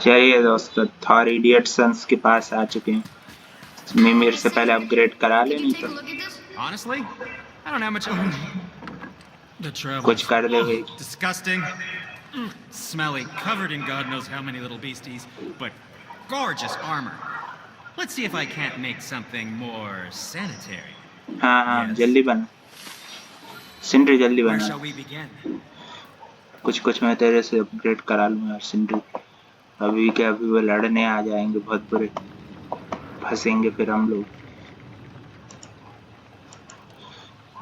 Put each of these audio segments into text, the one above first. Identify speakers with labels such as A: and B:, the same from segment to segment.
A: चलिए दोस्तों, Thor idiot sons के पास आ चुके हैं। मेरे से पहले अपग्रेड करा ले, नहीं तो कुछ कर दे भाई।
B: Disgusting. Smelly, covered in God knows how many little beasties, but gorgeous armor. Let's see if I can't make something more sanitary.
A: हाँ, जल्दी बना सिंड्री, जल्दी
B: Where
A: बना।
B: shall we begin?
A: कुछ मैं तेरे से अपग्रेड करा लूँ यार सिंड्री। अभी क्या, अभी वो लड़ने आ जाएंगे, बहुत बुरे फंसेंगे फिर हम लोग।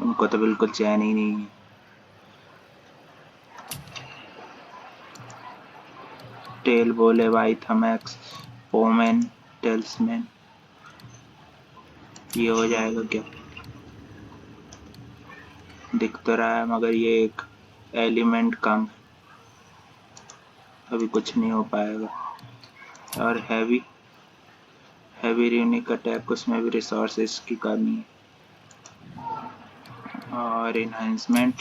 A: उनको तो बिल्कुल चैन ही नहीं है। टेल बोले भाई, थमैक्स, पोमेन, टेल्समैन, ये हो जाएगा क्या? दिख तो रहा है मगर ये एक एलिमेंट कम, अभी कुछ नहीं हो पाएगा। और हैवी यूनिक अटैक, उसमें भी रिसोर्सेस की कमी है। और इनहेंसमेंट,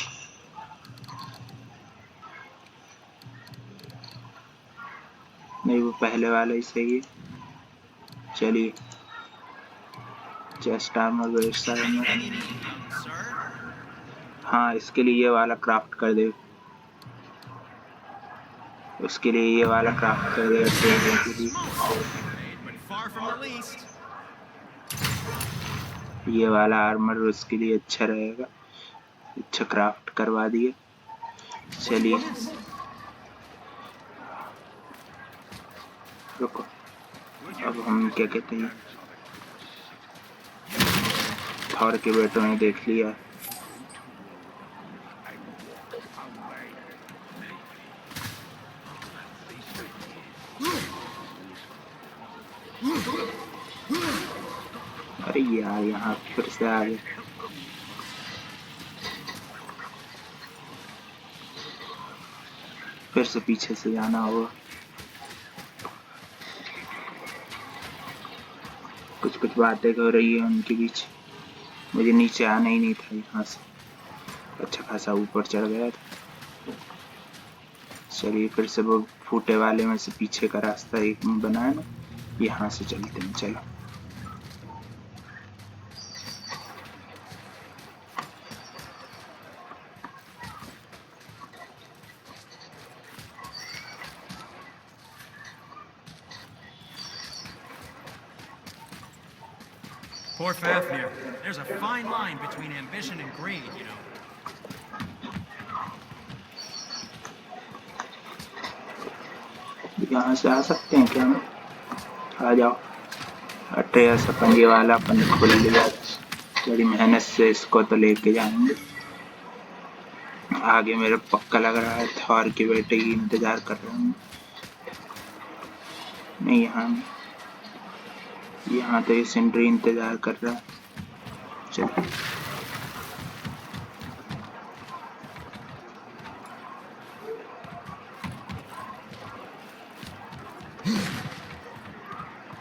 A: नहीं वो पहले वाला ही सही है। चलिए, चेस्ट आर्मर, वेस्ट आर्मर, हाँ इसके लिए ये वाला क्राफ्ट कर दे। उसके लिए ये वाला क्राफ्ट कर दे के लिए। ये वाला आर्मर उसके लिए अच्छा रहेगा, अच्छा क्राफ्ट करवा दिए। चलिए रुको, अब हम क्या कहते हैं, थॉर के बेटों ने देख लिया। अरे यार, यहाँ फिर से आ गए। फिर से पीछे से जाना होगा। कुछ बातें हो रही है उनके बीच। मुझे नीचे आना ही नहीं था, यहाँ से अच्छा खासा ऊपर चढ़ गया था। चलिए फिर से वो फूटे वाले में से पीछे का रास्ता एक में बनाया ना, यहाँ से चलते हैं। चलो
B: Poor Fafnir. There's a fine line between ambition and greed, you know.
A: यहाँ से आ सकते हैं क्या हम? आ जाओ। अट्रेयस अपन ये वाला अपन खोल लिया, बड़ी मेहनत से इसको तो लेके जाएंगे आगे। मेरे पक्का लग रहा है थॉर के बेटे की इंतजार कर रहे हैं। नहीं, यहाँ तो ये सिंड्री इंतजार कर रहा है। चलो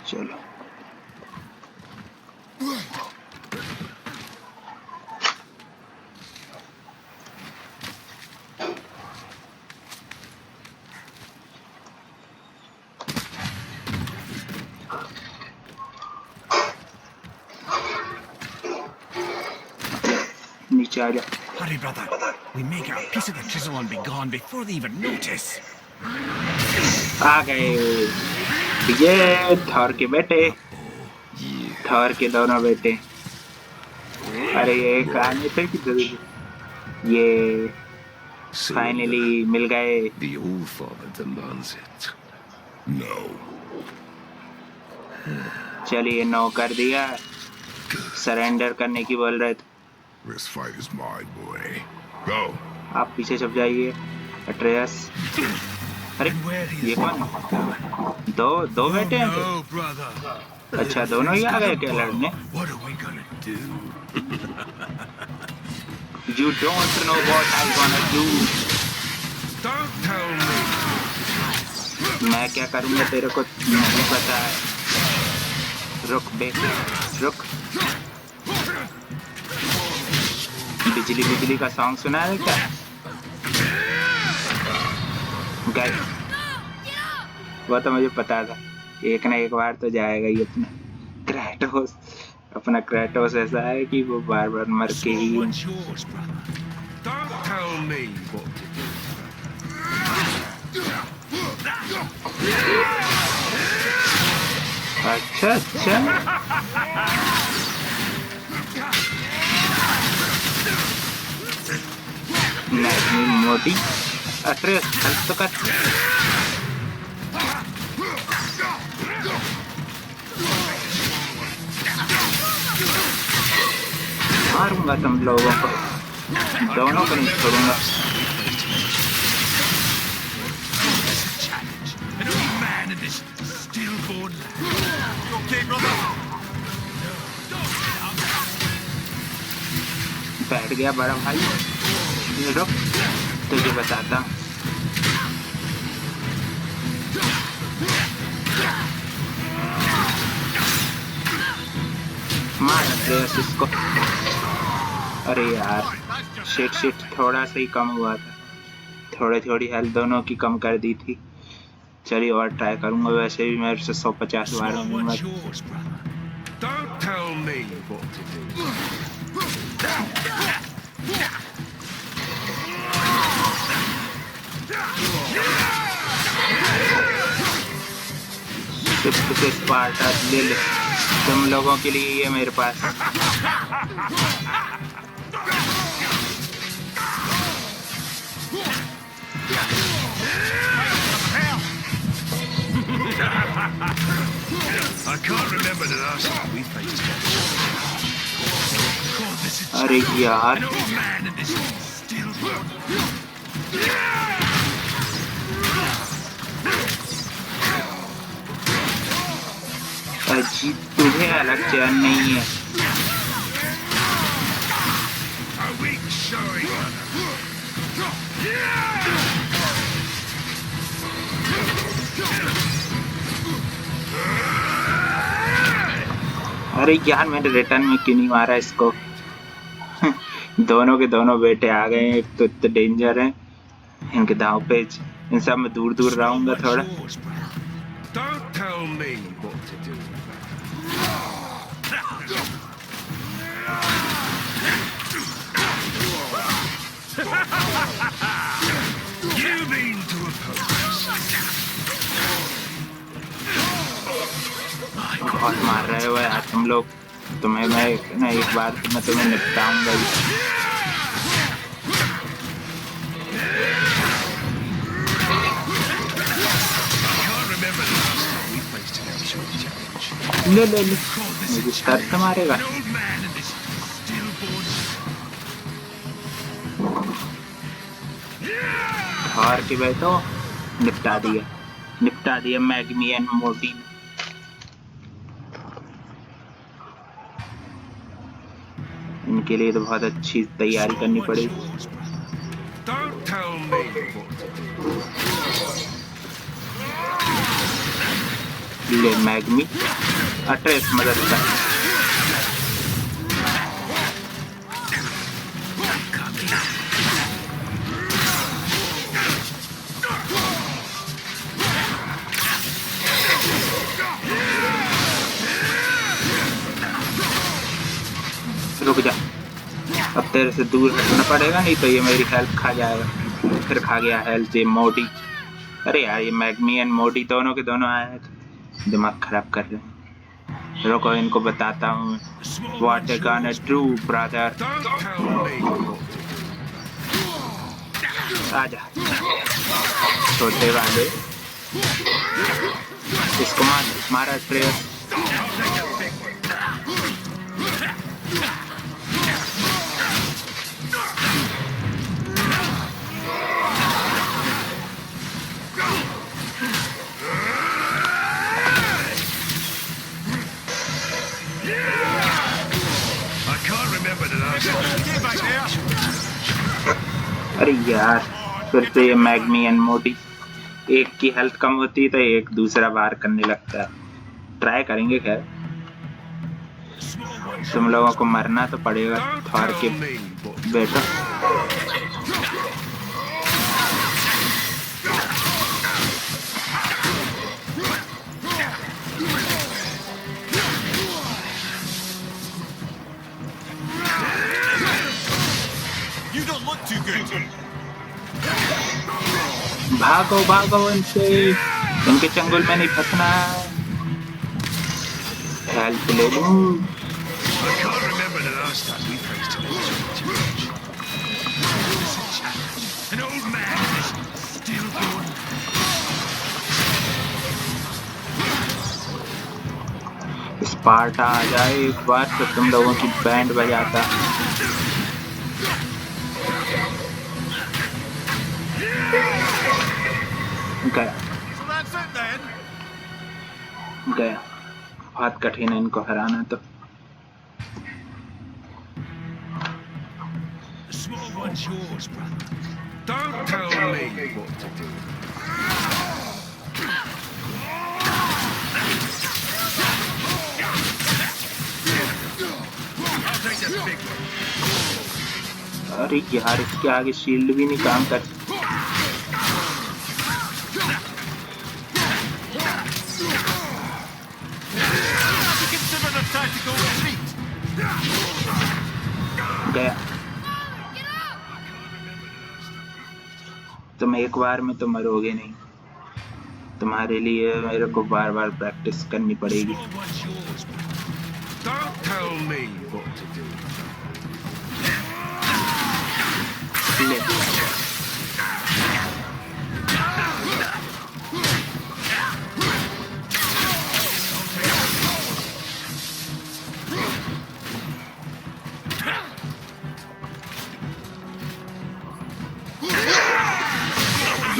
A: चलो नीचे आ जा।
B: Hurry, brother. We make our piece of the chisel and be gone before they even notice.
A: आ गए ये थॉर के बेटे, थॉर के दोनों बेटे। अरे ये कहानी थे कि ये फाइनली मिल गए।
C: The old father demands it. No.
A: चलिए, नो कर दिया, सरेंडर करने की बोल रहे थे।
C: This fight is mine, boy. Go.
A: आप पीछे छप जाइए अट्रेयस। अरे ये कौन? दो बेटे हैं क्या? अच्छा, दोनों ही आ गए क्या लड़ने?
C: What are we gonna do?
A: You don't know what I'm gonna do.
C: Don't tell me.
A: मैं क्या करूँगा तेरे को नहीं पता है। रुक बे, रुक। बिजली का सॉन्ग सुना है क्या? गाइस वो तो मुझे पता था, एक ना एक बार तो जाएगा ही अपना क्रेटोस। अपना क्रेटोस ऐसा है कि वो बार बार मर के
C: Small
A: he.
C: one's yours, brother. Don't tell me what to do.
A: अच्छा अच्छा, नहीं मोटी अट्रेस हेल्प तो कर। मारूंगा तुम लोगों को, दोनों को नहीं छोड़ूंगा।
C: An old man in this stillborn land. Okay, brother.
A: बैठ गया बड़ा भाई, रुक तुझे बताता हूँ। मार अट्रेस इसको। अरे यार शिट शिट, थोड़ा सा ही कम हुआ था, थोड़ी थोड़ी हेल्थ दोनों की कम कर दी थी। चलिए और ट्राई करूंगा, वैसे भी मेरे से 150 बार
C: Small
A: होंगे।
C: one's yours, brother. Don't tell me what to do.
A: से स्पार्टा ले ले, तुम लोगों के लिए ये मेरे पास।
C: I can't remember the last time we faced together. God, this is
A: अरे यार
C: an old man in this stillborn land.
A: अजी तुझे अलग चैन नहीं है।
C: A weak showing.
A: अरे यार मैंने रिटर्न में क्यों नहीं मारा इसको। दोनों के दोनों बेटे आ गए हैं, एक तो इतने डेंजर है, इनके दांव पेच। इन सब में दूर दूर रहूंगा थोड़ा।
C: Don't tell me what to do. You mean to oppose?
A: बहुत मार रहे हो यार तुम लोग, तुम्हें मैं ना एक बार तो मैं तुम्हें निपटाऊंगा ही।
C: Can't remember the last time we faced together. Challenge.
A: ले ले ले,
C: God, this
A: मुझे
C: is
A: सर से मारेगा।
C: an old man in this stillborn.
A: हार के बैठो, निपटा दिया मैग्मी एंड मोटी। इनके लिए तो बहुत अच्छी तैयारी करनी पड़ेगी।
C: Don't tell me what to do.
A: ले मैग्मी अट्रेस मदद कर। रुक जा, अब तेरे से दूर हटना पड़ेगा, नहीं तो ये मेरी हेल्थ खा जाएगा। फिर खा गया हेल्थ ये मोटी। अरे यार ये मैग्मी एंड मोटी दोनों के दोनों आए हैं, दिमाग खराब कर रहे हैं। रुको इनको बताता हूँ what they gonna do brother।
C: Don't tell me what to do.
A: आजा छोटे वाले, इसको मारा trace.
C: I can't remember the last time we faced together.
A: अरे यार फिर से ये मैग्मी एंड मोटी, एक की हेल्थ कम होती है तो एक दूसरा बार करने लगता है। ट्राई करेंगे खैर, तुम लोगों को मरना तो पड़ेगा थॉर के बेटा। भागो भागो इनसे, इनके चंगुल में नहीं फंसना। हेल्प ले लूं।
C: I can't remember the last time we faced an ancient challenge. It's a challenge. An old man and his stillborn.
A: Sparta आ जाए एक बार तो तुम लोगों की बैंड बजाता। गया
C: So that's it then.
A: गया, बहुत कठिन है इनको हराना तो।
C: The small one's yours, brother. Don't tell me what to do. I'll take the big one.
A: अरे यार इसके आगे शील्ड भी नहीं काम कर।
C: Consider the tactical retreat.
A: गया, तुम एक बार में तो मरोगे नहीं, तुम्हारे लिए मेरे को बार बार प्रैक्टिस करनी पड़ेगी।
C: Small one's yours, brother. Don't tell me what to do.
A: ले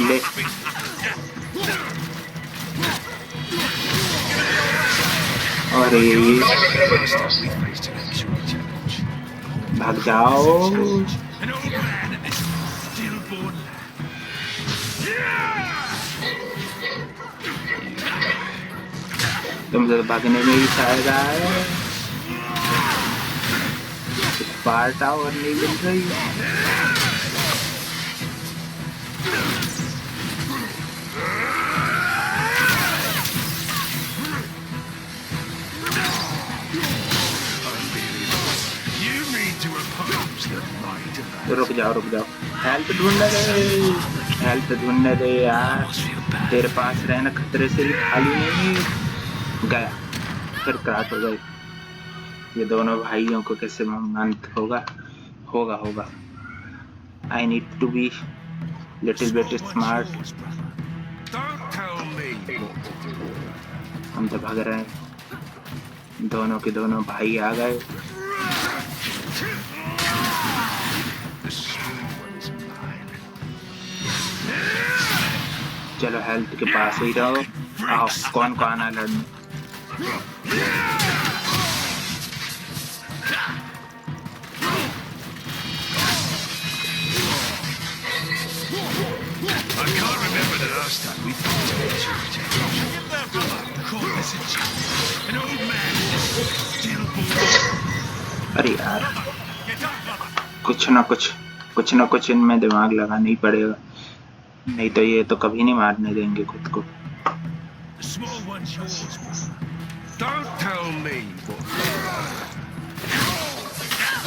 A: ले अरे
C: We faced an ancient challenge.
A: भाग जाओ।
C: An old man and his stillborn lad.
A: तुम तो भागने में ही फायदा है। स्पार्टा और नहीं मिल रही।
C: You need to oppose the might of that.
A: रुक जाओ, हेल्प ढूंढने दे, हेल्प ढूंढने दे यार। तेरे पास रहना खतरे से भी खाली नहीं। गया, फिर क्रैश हो गई। ये दोनों भाइयों को कैसे अंत होगा? होगा होगा। I need to be little bit smart.
C: Don't tell me what to do.
A: हम तो भाग रहे हैं, दोनों के दोनों भाई आ गए।
C: The small one is mine.
A: चलो हेल्थ के पास ही रहो। आओ, कौन कौन आ लड़ने?
C: I can't remember the last time we faced an ancient challenge. Call this a challenge. An old man and his stillborn.
A: अरे यार,
C: Get up, brother.
A: कुछ ना कुछ इनमें दिमाग लगाना ही पड़ेगा, नहीं तो ये तो कभी नहीं मारने देंगे खुद को।
C: The small one's yours, brother. Don't tell me what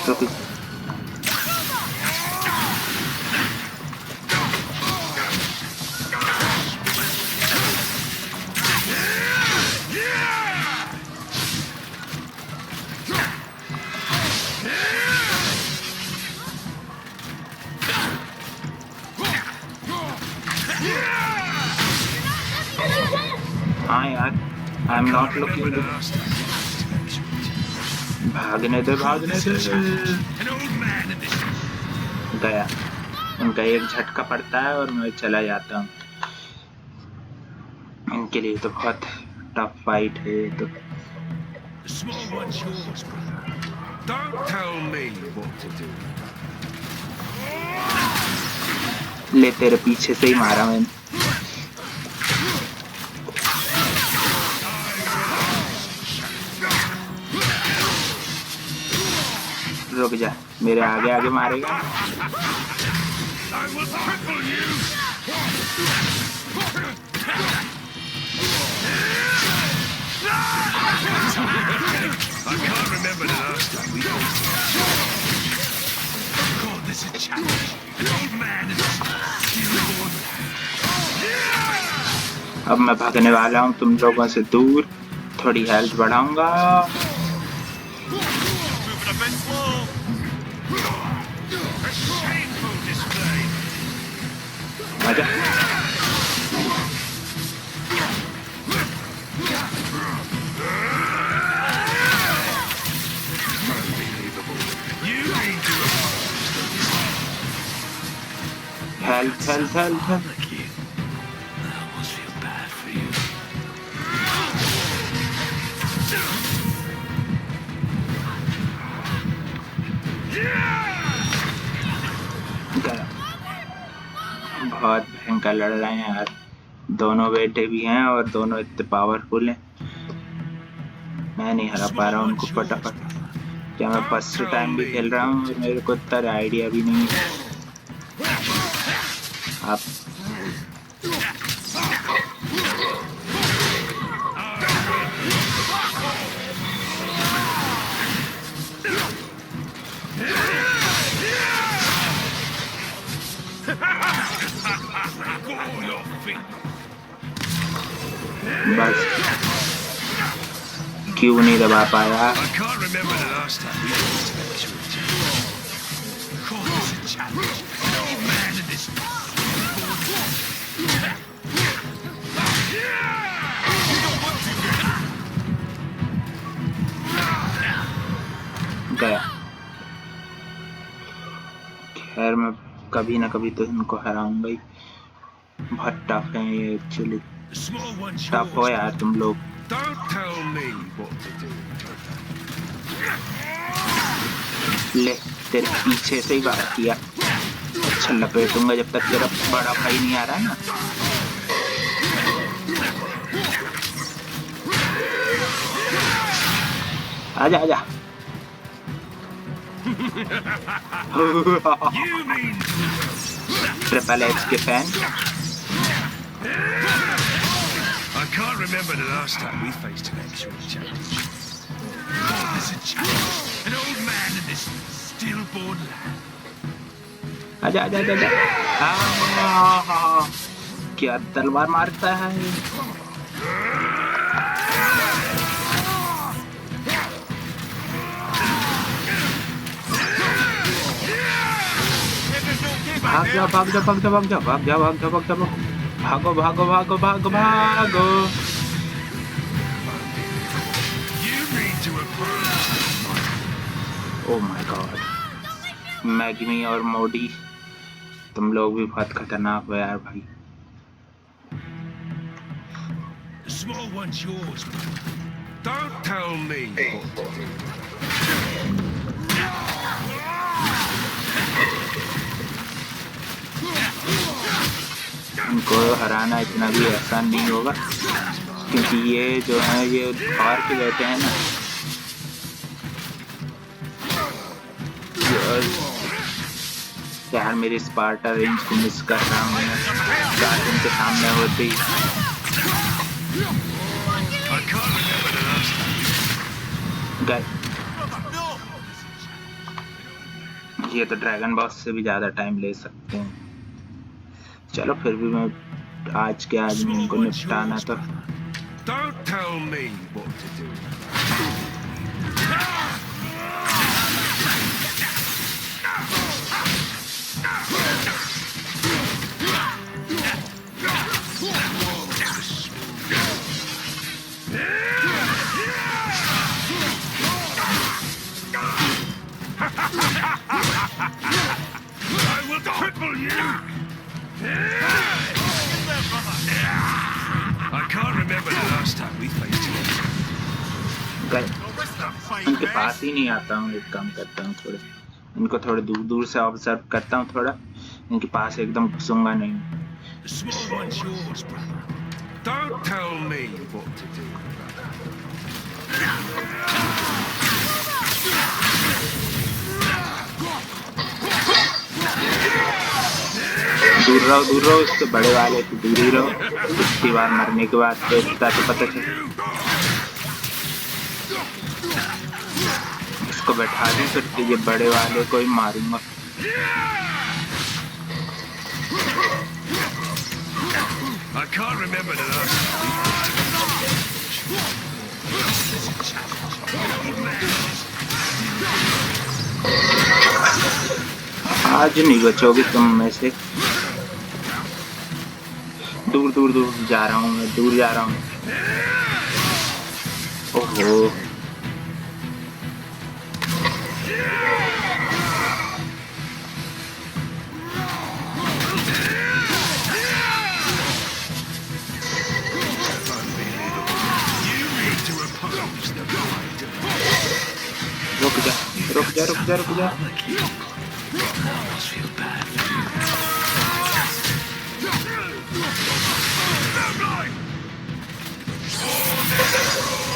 C: to do.
A: तो हाँ यार, आई एम नॉट लुकिंग। भागने दे।
C: An old man and his
A: गया, उनका एक झटका पड़ता है और मैं चला जाता हूँ। इनके लिए तो बहुत टफ फाइट है ये तो।
C: The small one's yours, brother. Don't tell me what to do.
A: ले, तेरे पीछे से ही मारा मैंने। रुक जा, मेरे आगे आगे मारेगा।
C: I will cripple you. I can't remember the last time we called this a challenge. An old man and his stillborn lad.
A: अब मैं भागने वाला हूँ तुम लोगों से दूर, थोड़ी हेल्थ बढ़ाऊंगा।
C: Moving a bit slow. A shameful display.
A: आजा।
C: You mean to
A: health health health health.
C: like you? I almost feel bad for you.
A: गया। बहुत भयंकर लड़ रहे हैं यार, दोनों बेटे भी हैं और दोनों इतने पावरफुल हैं। मैं नहीं हरा पा रहा हूँ उनको फटाफट। क्या मैं फर्स्ट टाइम भी खेल रहा हूँ और मेरे को इतना आइडिया भी नहीं है। आप
C: Go your feet.
A: बस क्यों नहीं दबा पाया।
C: I can't remember the last time we faced an actual challenge. God, this a challenge. An old man and this.
A: गया। खैर मैं कभी ना कभी तो इनको हराऊंगा ही। बहुत टफ है ये actually.
C: The small one's
A: tough हो
C: yours.
A: यार तुम लोग।
C: Don't tell me what to do.
A: ले तेरे पीछे से ही बात किया। अच्छा लपेटूंगा जब तक तेरा बड़ा भाई नहीं आ रहा है ना। आजा आजा।
C: You mean
A: ट्रिपल एच के fan.
C: I can't remember the last time we faced an actual challenge. God, this a challenge. An old man and this stillborn lad.
A: आजा आजा आजा आजा। क्या तलवार मारता है। भाग जाओ भाग जाओ भाग जाओ भाग जाओ भाग जाओ भाग जाओ भाग जाओ भागो भागो भागो भागो भागो।
C: You mean to approach?
A: Oh my god. Magni और मोडी तुम लोग भी बहुत खतरनाक हो यार भाई।
C: The small one's yours. Don't tell me what to do.
A: इनको हराना इतना भी आसान नहीं होगा क्योंकि ये जो है ये बाहर के बैठे हैं ना। यार मेरी स्पार्टा रेंज को मिस कर रहा हूँ मैं। गार्डन के सामने होते ही
C: I can't remember the last time.
A: गए। ये तो ड्रैगन बॉस से भी ज्यादा टाइम ले सकते हैं। चलो फिर भी मैं आज के आदमी
C: Small
A: इनको
C: one's
A: निपटाना
C: yours.
A: तो।
C: Don't tell me what to do. I will cripple you! I can't remember the last time we faced it.
A: गए। इनके पास ही नहीं आता हूँ। एक काम करता हूँ थोड़े इनको थोड़े दूर दूर से ऑब्जर्व करता हूँ थोड़ा। इनके पास एकदम घुसूंगा नहीं।
C: The small one's yours, brother. Don't tell me what to do.
A: दूर रहो उससे बड़े वाले से दूर ही रहो। इतनी बार मरने के बाद तो इतना तो पता चल। इसको बैठा दूं फिर ये बड़े वाले को ही मारूंगा।
C: I can't remember the last
A: आज नहीं बचोगे तुम में से। दूर दूर दूर जा रहा हूँ मैं, दूर जा रहा हूँ। ओहो रुक जा रुक जा रुक जा रुक जा।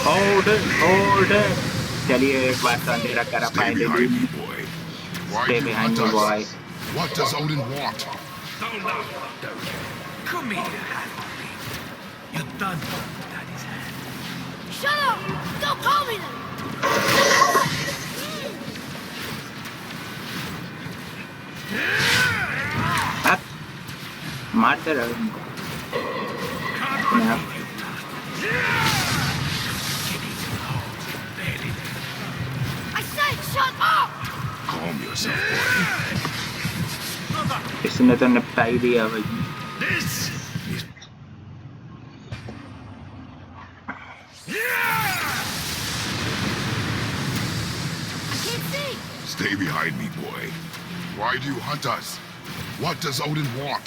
A: Hold it, hold it. चलिए एक बार तो अंधेरा करा finally. Stay behind me, boy.
D: What does Odin want?
C: Come here, Harry. You're done with Daddy's hand.
E: Shut up! Don't call me that!
A: अब मारते रहो इनको।
E: I said shut up!
D: Calm yourself, boy.
A: इसने तो निपटा ही दिया भाई।
C: This is...
E: I can't see!
D: Stay behind me, boy. Why do you hunt us? What does Odin want?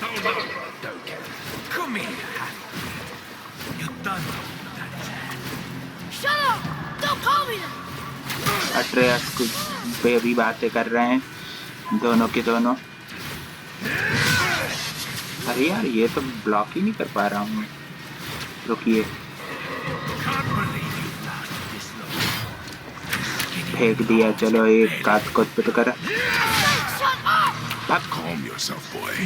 C: Don't care. Come here, Harry. You're done with Daddy's hand.
E: Shut up! Don't call me that!
A: अट्रेयस पे भी बातें कर रहे हैं दोनों के दोनों। अरे यार ये तो ब्लॉक ही नहीं कर पा रहा हूँ। रुकिए
C: Can't believe you've lasted this long.
A: फेंक दिया। चलो एक काट को पिट कर।
E: I said shut up!
D: Calm yourself, boy.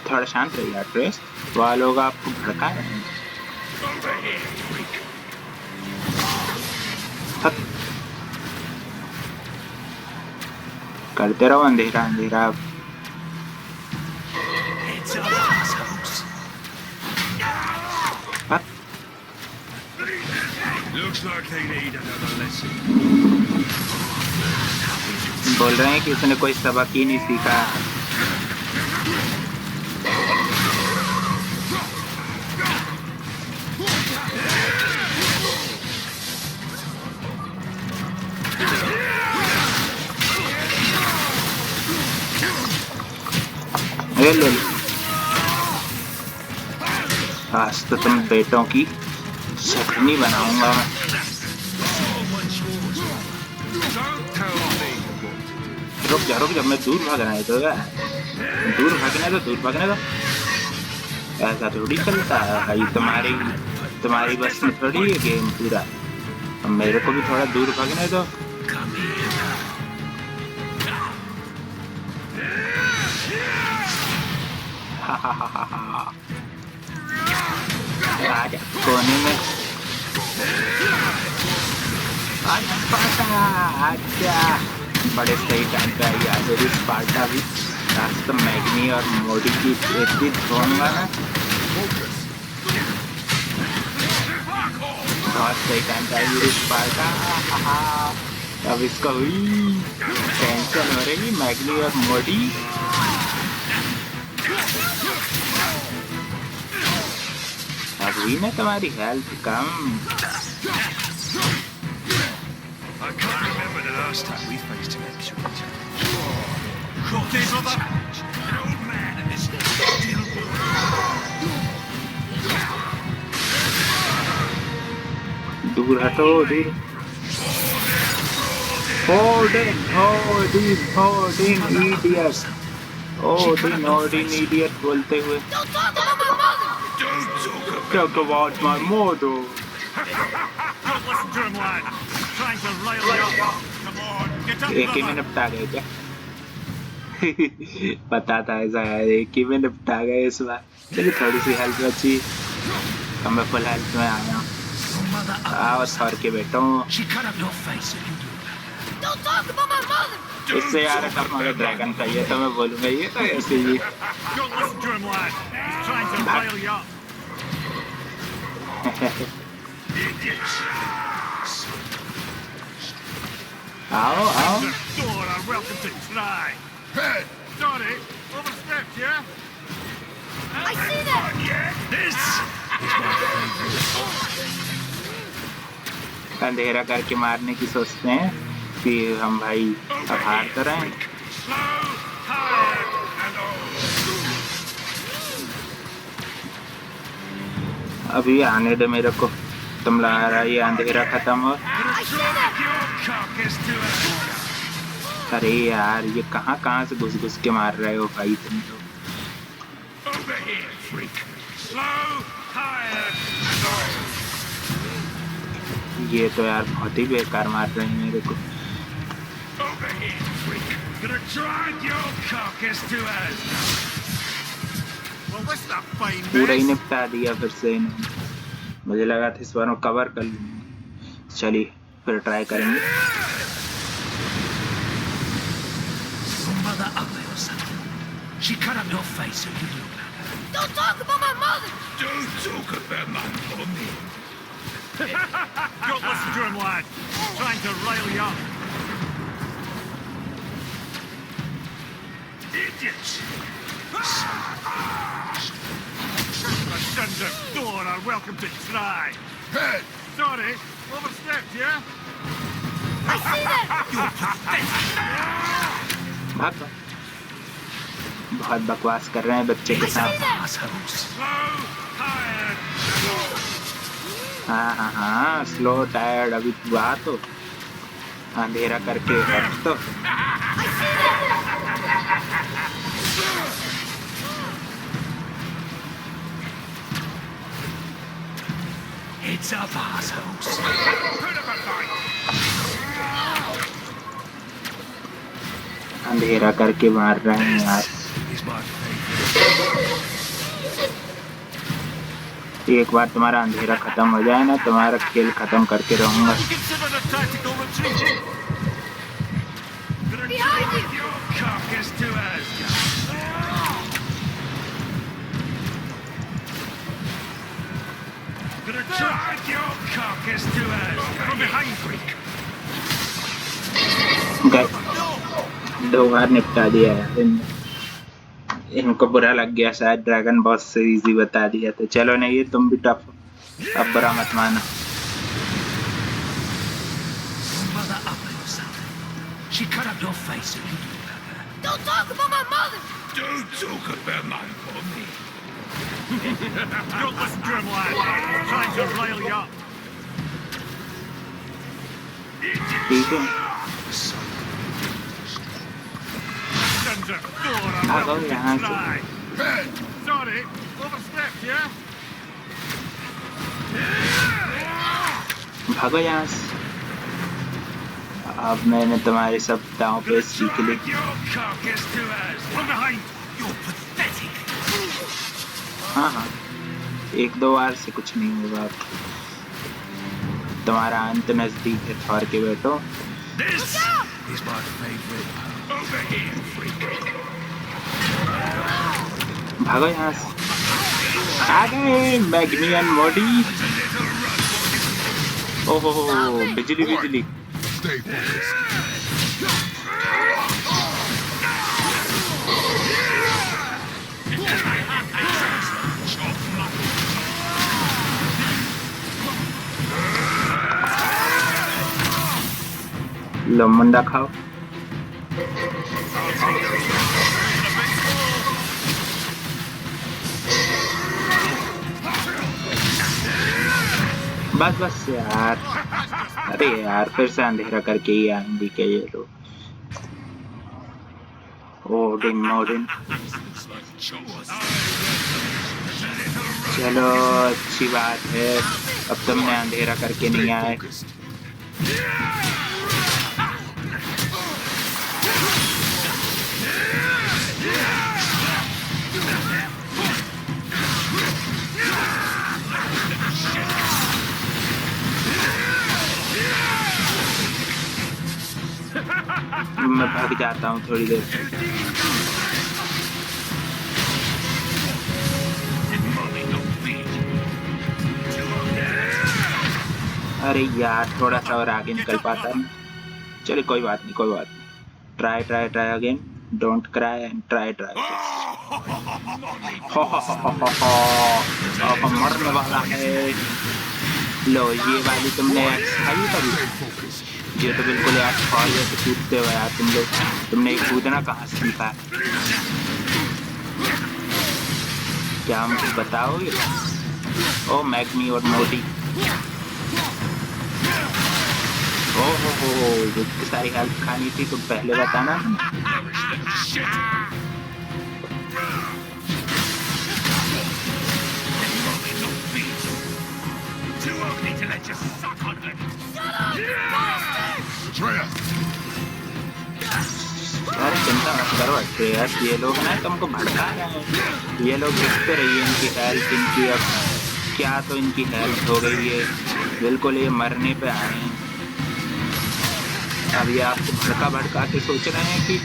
A: थोड़ा शांत रहिए अट्रेयस। वह लोग आपको भड़का रहे हैं।
C: Over here, freak.
A: हट। करते रहो अंधेरा अंधेरा।
C: Heads up, assholes.
A: हट।
C: Looks like they need another lesson.
A: बोल रहे हैं कि उसने कोई सबक ही नहीं सीखा। ले लो। आज तो तुम बेटों की चटनी बनाऊंगा मैं।
C: Don't tell me.
A: रुक जा मैं दूर भागना है तो यार। दूर भागने दो। ऐसा थोड़ी चलता है भाई। तुम्हारी बस में थोड़ी है गेम पूरा। अब मेरे को भी थोड़ा दूर भागने दो।
C: Come here.
A: आजा कोने में। आजा बड़े सही टाइम पे आई आज स्पार्टा भी। आज तो मैग्नी और मोडी की इतनी धोऊंगा ना। बहुत सही टाइम पे आई स्पार्टा। अब इसको हुई टेंशन हो रही मैग्नी और मोडी। अब हुई ना तुम्हारी health come.
C: I can't remember the last time we faced an actual challenge. This challenge, an old man and this still boy.
A: दूर हटो दूर। Odin idiot। Odin idiot बोलते हुए।
E: Don't talk about my mother!
A: Talk about my mother।
C: Don't listen to him, lad. He's trying to rile you up. Come on, get up,
A: एक ही में निपटा गए क्या? पता था ऐसा है। एक ही में निपटा गए इस बार। चलिए थोड़ी सी हेल्थ बची। अब मैं फुल हेल्थ में आया हूँ। आओ सर के बेटो।
C: She cut up your face if you do.
E: Don't talk about my mother!
A: इससे यार कब मगर ड्रैगन चाहिए तो मैं बोलूँगा ये तो ऐसे ही।
C: Don't listen to him, lad. He's trying to rile you up.
A: आओ आओ
C: Door are welcome to try.
D: Head!
C: Sorry, overstepped, yeah?
E: I see them!
C: This
A: अंधेरा करके मारने की सोचते हैं कि हम भाई अब हार तो रहे हैं।
C: slow, tired, and old.
A: अभी आने दे मेरे को, तुम लगा रहा ये अंधेरा खत्म हो।
E: I see them!
C: Your carcass to us.
A: अरे यार ये कहाँ से घुस के मार रहे हो भाई तुम लोग।
C: Over here, freak. Slow, tired, and old.
A: ये तो यार बहुत ही बेकार मार रहे हैं मेरे को।
C: Over here, freak. Gonna drag your carcass to us. Well, what's that fine
A: पूरा ही
C: mess?
A: निपटा दिया फिर से इन्होंने। मुझे लगा था इस बार मैं कवर कर लूँगा। चलिए फिर ट्राई करेंगे।
C: Mother ugly or something. She cut up your face so you look like her.
E: Don't talk about my mother!
C: Don't talk about my mommy. Don't listen to him, lad. He's trying to rile you up. Idiots! The sons of Thor are welcome to try.
D: Head!
C: Sorry, overstepped, yeah?
E: I see them!
A: भागो। बहुत बकवास कर रहे हैं बच्चे के साथ।
C: Slow, tired,
A: हाँ स्लो टायर्ड अभी तू आ तो अंधेरा करके रख तो।
C: It's up, assholes. Put up a fight.
A: अंधेरा करके मार रहे हैं यार।
C: Is my favorite.
A: एक बार तुम्हारा अंधेरा खत्म हो जाए ना, तुम्हारा खेल खत्म करके रहूंगा।
C: Consider the tactical retreat.
E: Behind you!
C: Your carcass to us. Gonna drag your carcass to us. From behind, freak.
A: गए 2 बार निपटा दिया यार इनको बुरा लग गया शायद ड्रैगन बॉस से इजी बता दिया तो चलो नहीं ये तुम भी टफ हो अब बुरा मत मानो।
C: Mother ugly or something. She cut up your face so you look like her.
E: Don't talk about my mother!
C: Don't talk about my mommy. Don't listen to him, lad. He's trying to rile you up.
A: ठीक है
C: Sons of Thor are
A: भागो
C: welcome
A: यहाँ
C: to
A: से।
C: try. Sorry, overstepped, yeah?
A: भागो यहाँ से। अब मैंने तुम्हारे सब दांव पे सीख ली।
C: Drag your carcass to us. From behind. You're pathetic.
A: हाँ 1-2 बार से कुछ नहीं होगा तुम्हारा अंत नजदीक है थॉर के बेटो।
C: This is my favorite. Over here, freak.
A: भागो यहाँ से। आ गए मैग्नियन बॉडी। ओहो बिजली।
D: Stay focused.
A: लो मुंडा खाओ। बस यार। अरे यार फिर से अंधेरा करके ही आएंगे क्या ये लोग। ओडिन चलो अच्छी बात है अब तुमने अंधेरा करके नहीं आए। मैं भाग जाता हूँ थोड़ी देर। अरे यार थोड़ा सा और आगे निकल पाता है। चलिए कोई बात नहीं, कोई बात नहीं। Try try try again, don't cry and try try. अब मरने वाला है। लो ये वाली तुमने एक्स खाई कभी? ये तो बिल्कुल यार खाई है, तो कूदते हो यार तुम लोग। तुमने कूदना कहाँ से सीखा है? क्या मुझे बताओगे? ओ मैग्नी और मोटी, हो इतनी सारी हेल्प खानी थी तो पहले बताना। अरे चिंता मत करो अट्रेयस, ये लोग ना तुमको भड़का रहे हैं। ये लोग देखते रहिए, इनकी हेल्थ, इनकी अब क्या तो इनकी हेल्थ हो गई है, बिल्कुल ये मरने पे आए हैं। अब ये आपको भड़का भड़का के सोच रहे हैं कि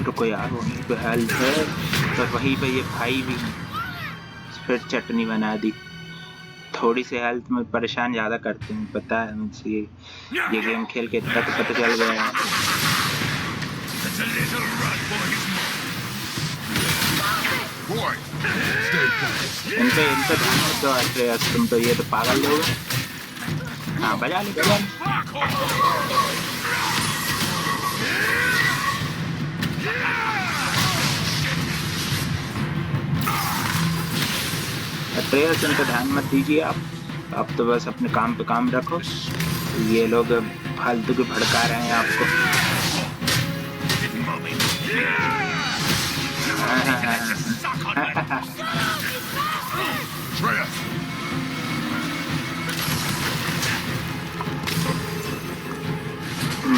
A: रुको यार वहीं पे हेल्थ है, तो वहीं पे ये भाई भी फिर चटनी बना दी। थोड़ी सी हेल्थ में परेशान ज़्यादा करते हैं, पता है मुझे। ये गेम खेल के इतना तो पता चल गया है। इनसे ध्यान मत दो अट्रेयस, तुम तो ये तो पागल लोग। हाँ बजा ले बजा ले। अट्रेयस इनका ध्यान मत दीजिए आप तो बस अपने काम पे काम रखो। ये लोग फालतू के भड़का रहे हैं आपको।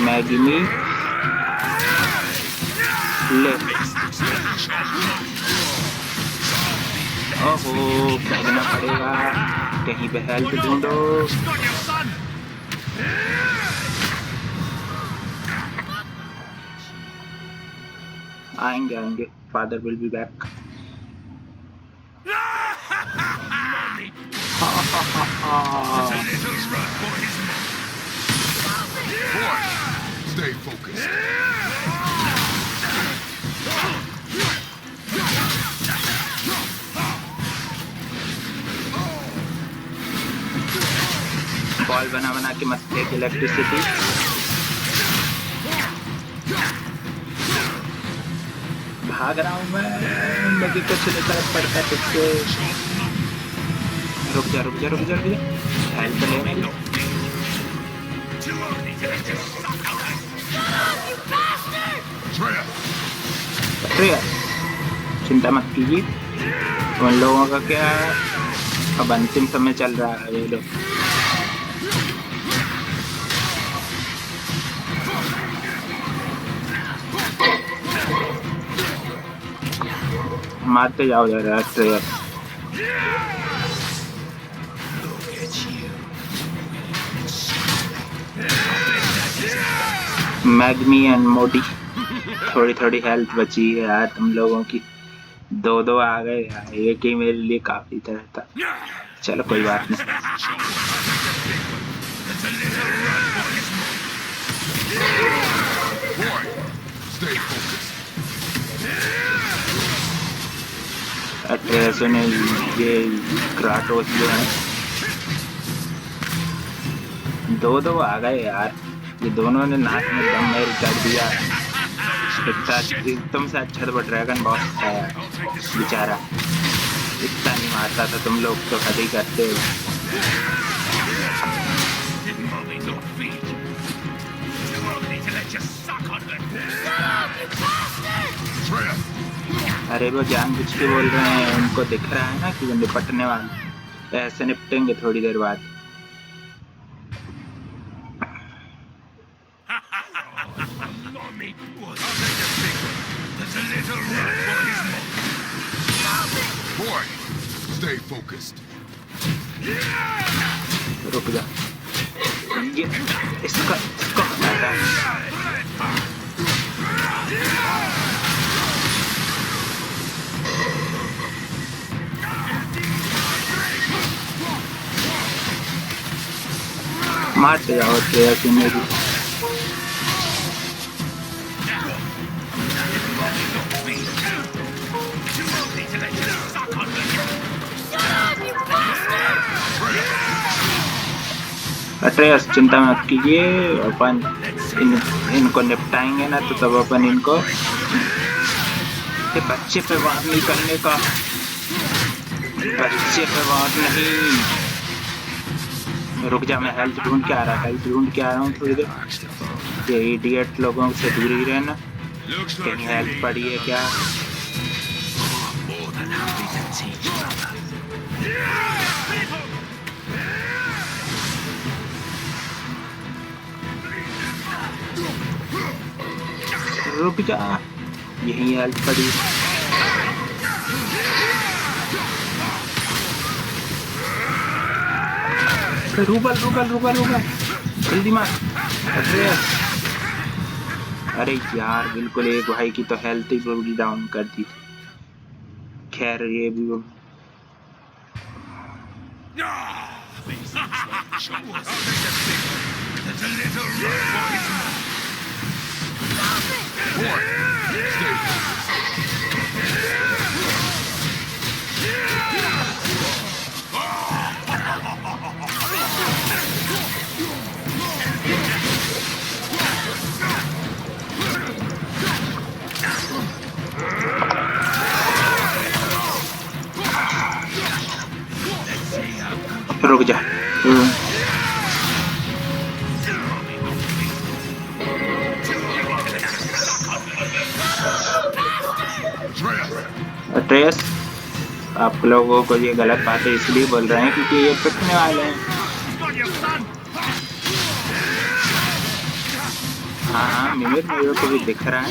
A: मैगिनी ले, ओहो फेंकना पड़ेगा, कहीं पे हेल्प ढूंढो। आएंगे, father will be back.
D: Stay focused.
A: Ball बना बना के मत फेंक इलेक्ट्रिसिटी। भाग रहा हूँ मैं, मुझे कुछ नहीं फर्क पड़ता तुझसे। रुक जा हेल्प लेने दो। चिंता मत कीजिए, उन लोगों का क्या है, अब अंतिम समय चल रहा है। ये लोग मारते जाओ जरा ट्रेयर। मैग्नी एंड मोडी, थोड़ी हेल्थ बची है यार तुम लोगों की। दो आ गए यार, एक ही मेरे लिए काफी तरह था। चलो कोई बात नहीं। अट्रेयस ने ये क्राटोस जो है, दो आ गए यार। ये दोनों ने नाक में दम मेर कर दिया। तुमसे अच्छा तो ड्रैगन बॉस था यार, बेचारा इतना नहीं मारता था। तुम लोग तो हद ही करते हो। अरे वो जानबूझ के बोल रहे हैं, उनको दिख रहा है ना कि वो निपटने वाले, ऐसे निपटेंगे थोड़ी देर बाद।
D: Boy, stay focused.
A: रुक जा, ये इसको हटाता है। मारते जाओ ट्रेस मेरी। अट्रेयस चिंता मत कीजिए, अपन इनको निपटाएंगे ना तो तब अपन इनको बच्चे पे वार नहीं करने का, बच्चे पे वार नहीं। रुक जा, मैं हेल्थ ढूंढ के आ रहा हूँ थोड़ी देर। ये इडियट लोगों से दूर ही रहना। कहीं हेल्थ पड़ी है क्या? रुक जा, यही हेल्थ पड़ी। रुकल जल्दी मार। अरे यार, बिल्कुल एक भाई की तो हेल्थ ही पूरी डाउन कर दी थी। खैर ये भी रुक जा। ट्रेस, आप लोगों को ये गलत बातें इसलिए बोल रहे हैं क्योंकि ये पिटने वाले हैं। हाँ, मेरे को भी दिख रहा है।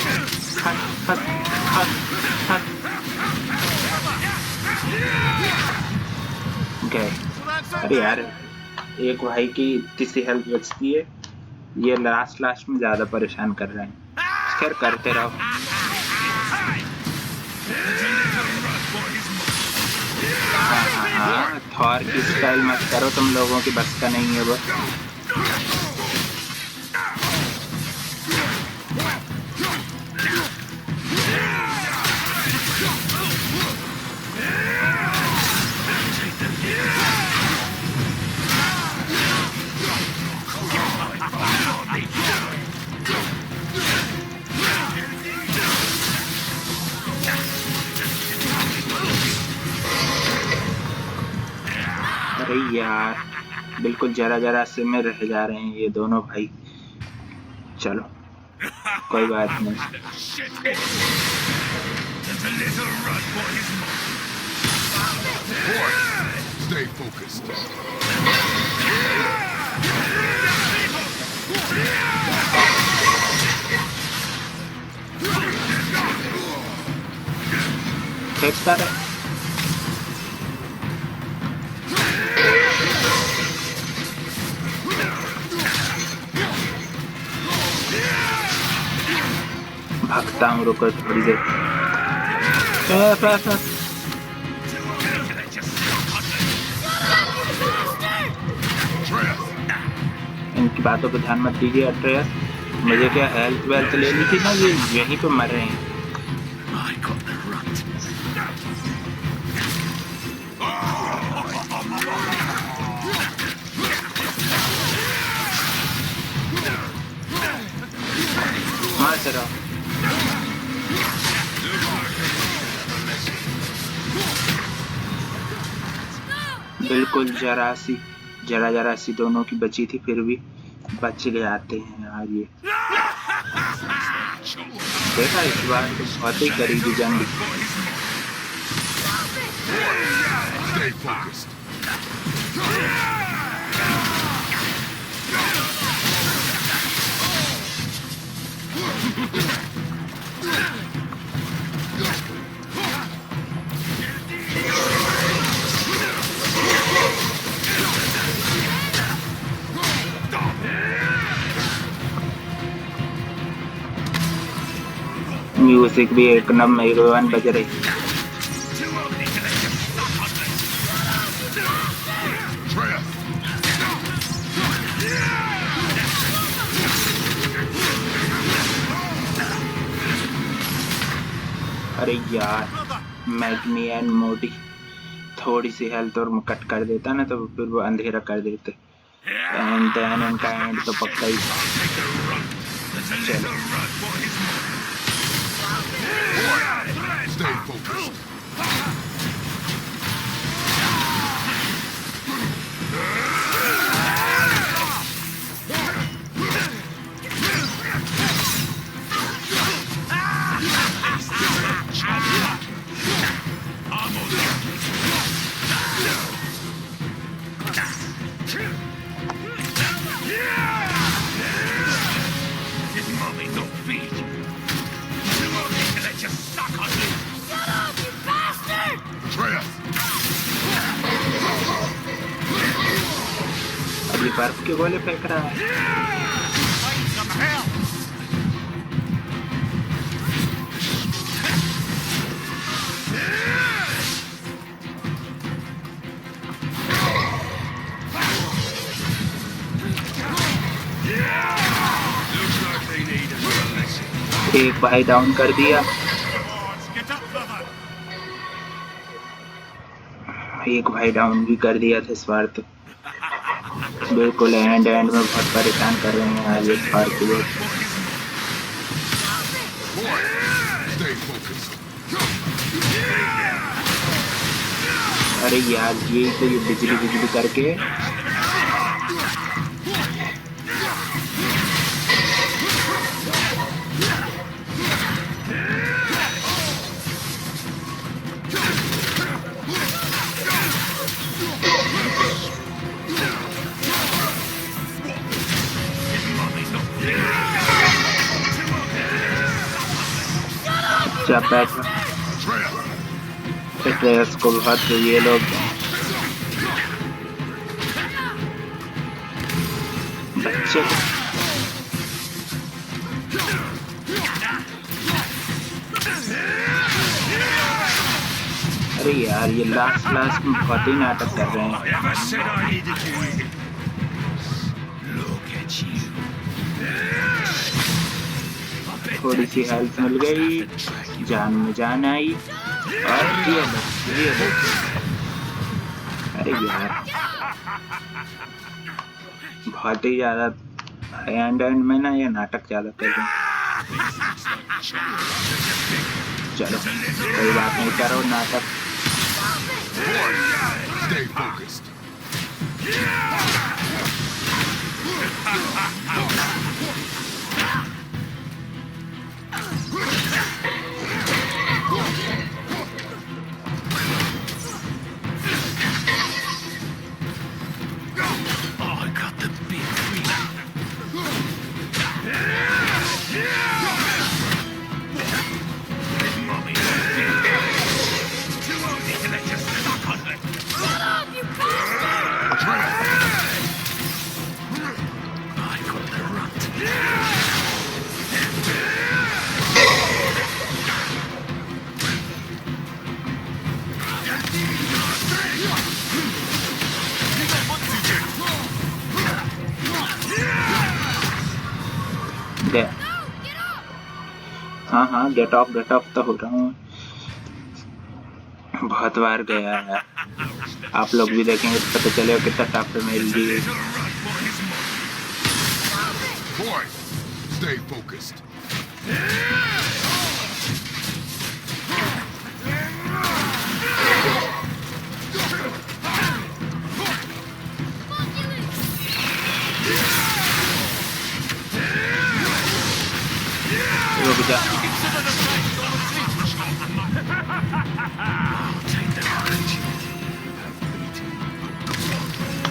A: गए। अरे यार, एक भाई की इतनी सी हेल्प बचती है, ये लास्ट में ज्यादा परेशान कर रहे हैं। खैर करते रहो। हाँ, थॉर की स्टाइल मत करो, तुम लोगों की बस का नहीं है वो। अरे यार, बिल्कुल जरा से में रह जा रहे हैं ये दोनों भाई। चलो कोई बात नहीं।
D: Stay focused.
A: खींचता रहे। भागता हूँ, रुको थोड़ी देर। इनकी बातों पर ध्यान मत दीजिए अट्रेयस। मुझे क्या हेल्थ वेल्थ लेनी थी ना, ये यहीं पे मर रहे हैं। मारते रहो। बिल्कुल जरा सी दोनों की बची थी, फिर भी बच ले आते हैं यार ये। देखा, इस बार तो बहुत ही करीबी जंग।
D: Stay focused.
A: म्यूजिक भी एक नंबर बज रही।
D: Trap.
A: अरे यार, मैग्नी एंड मोटी थोड़ी सी हेल्थ और कट कर देता ना, तो फिर वो अंधेरा कर देते, एंड देन उनका एंड तो पक्का ही था। चलो
D: Stay focused.
C: His mommy no feed. You won't need to let you suck on me.
E: Shut up, you bastard!
D: Atreus!
A: अब ये बर्फ के गोले फेंक रहा है।
C: Fight some hell. Looks like they need us a lesson.
A: एक भाई डाउन कर दिया,
C: Get up, brother.
A: एक भाई डाउन भी कर दिया था इस बार तो। बिल्कुल एंड में बहुत परेशान कर रहे हैं आज इस बार के लोग।
D: Stay focused.
A: अरे यार, यही तो ये बिजली बिजली करके जब बैठा एट्रेस को बहुत ये लोग बच्चे। अरे यार, ये लास्ट में बहुत ही नाटक कर रहे हैं।
C: Ever said I needed you here? Look at you.
A: थोड़ी सी हेल्थ मिल गई, जान में जान आई, और ये लो। अरे यार, बहुत ही ज्यादा एंड में ना ये नाटक ज्यादा कर रहे हैं। चलो कोई बात नहीं, करो नाटक।
D: Stay focused.
C: Oh, I got the big three. Mommy, too old to let you suck on her.
E: Shut up, you bastard!
C: I got the runt.
A: दे। हाँ, गेट ऑफ तो हो रहा हूँ, बहुत बार गया है। आप लोग भी देखेंगे तो पता चलेगा कितना टफ है मेरे लिए।
D: Boy, stay focused.
A: रुक जा।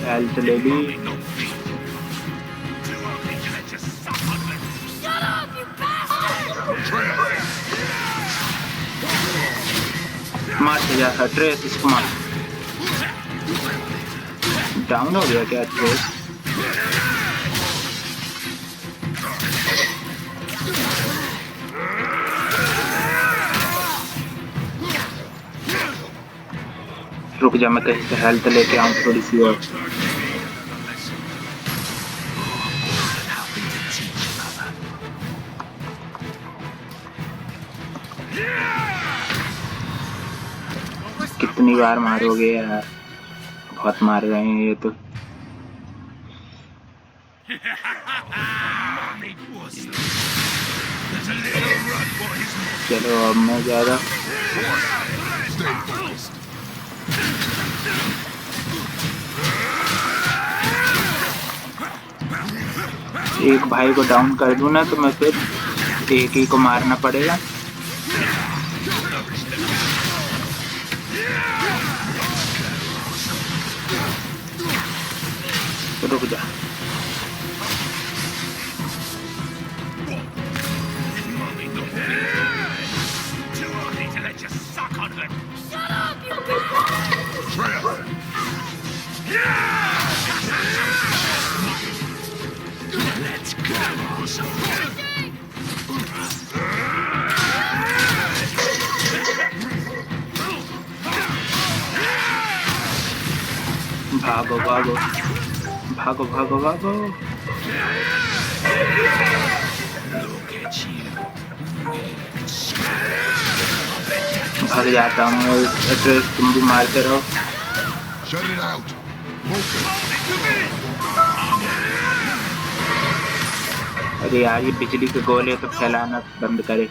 A: हेल्थ ले ली।
E: Shut up, you bastard!
A: मार जा ट्रेस, इसको मार। डाउन हो गया क्या ट्रेस? रुक जा, मैं कहीं से हेल्थ लेके आऊँ थोड़ी सी और। कितनी बार मारोगे यार, बहुत मार रहे हैं ये तो। चलो अब मैं जा रहा।
D: Stay focused.
A: एक भाई को डाउन कर दूं ना तो मैं फिर एक ही को मारना पड़ेगा। रुक जा।
C: Let's go.
A: भागो भागो भागो भागो भागो।
C: Look at you.
A: भाग जाता हूँ। एड्रेस तुम भी मारते रहो।
D: Shut it out. Focus.
A: अरे यार ये बिजली के गोले तो फैलाना बंद करे।